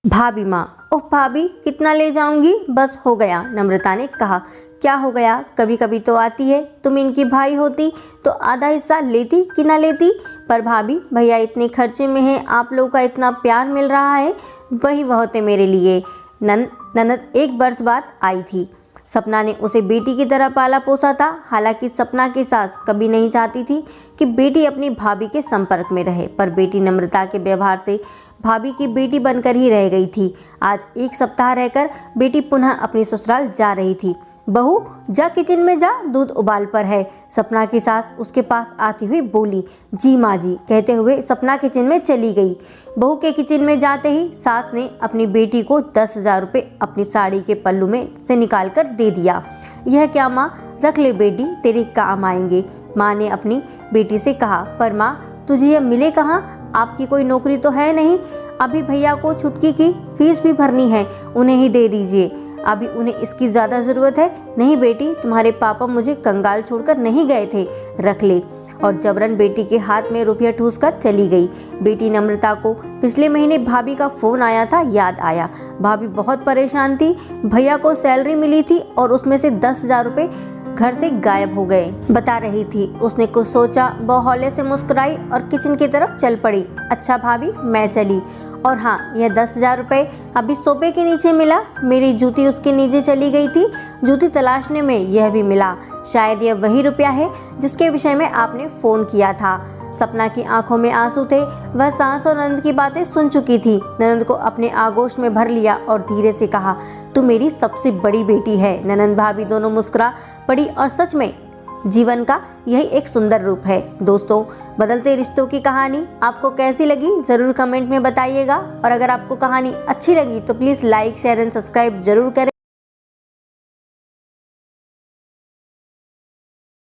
भाभी माँ, ओह भाभी कितना ले जाऊंगी, बस हो गया। नम्रता ने कहा, क्या हो गया, कभी कभी तो आती है। तुम इनकी भाई होती तो आधा हिस्सा लेती कि ना लेती। पर भाभी, भैया इतने खर्चे में हैं, आप लोगों का इतना प्यार मिल रहा है, वही बहुत है मेरे लिए। ननद 1 वर्ष बाद आई थी। सपना ने उसे बेटी की तरह पाला पोसा था। हालांकि सपना की सास कभी नहीं चाहती थी कि बेटी अपनी भाभी के संपर्क में रहे, पर बेटी नम्रता के व्यवहार से भाभी की बेटी बनकर ही रह गई थी। आज 1 सप्ताह रहकर बेटी पुनः अपनी ससुराल जा रही थी। बहू जा किचन में जा, दूध उबाल पर है। सपना की सास उसके पास आती हुई बोली, जी माँ जी कहते हुए सपना किचन में चली गई। बहू के किचन में जाते ही सास ने अपनी बेटी को 10,000 रुपये अपनी साड़ी के पल्लू में से निकाल कर दे दिया। यह क्या माँ, रख ले बेटी, तेरे काम आएंगे। माँ ने अपनी बेटी से कहा, पर माँ तुझे यह मिले कहाँ, आपकी कोई नौकरी तो है नहीं। अभी भैया को छुटकी की फीस भी भरनी है, उन्हें ही दे दीजिए, अभी उन्हें इसकी ज़्यादा ज़रूरत है। नहीं बेटी, तुम्हारे पापा मुझे कंगाल छोड़कर नहीं गए थे, रख ले। और जबरन बेटी के हाथ में रुपया ठूस कर चली गई। बेटी नम्रता को पिछले महीने भाभी का फ़ोन आया था, याद आया। भाभी बहुत परेशान थी, भैया को सैलरी मिली थी और उसमें से 10,000 रुपये घर से गायब हो गए, बता रही थी। उसने कुछ सोचा, बहौले से मुस्कुराई और किचन की तरफ चल पड़ी। अच्छा भाभी, मैं चली। और हाँ, यह 10,000 रुपये अभी सोफे के नीचे मिला। मेरी जूती उसके नीचे चली गई थी, जूती तलाशने में यह भी मिला। शायद यह वही रुपया है जिसके विषय में आपने फ़ोन किया था। सपना की आंखों में आंसू थे। वह सास और ननद की बातें सुन चुकी थी। ननद को अपने आगोश में भर लिया और धीरे से कहा, तू मेरी सबसे बड़ी बेटी है। ननद भाभी दोनों मुस्कुरा पड़ी और सच में जीवन का यही एक सुंदर रूप है। दोस्तों, बदलते रिश्तों की कहानी आपको कैसी लगी ज़रूर कमेंट में बताइएगा। और अगर आपको कहानी अच्छी लगी तो please like, share and subscribe जरूर करें।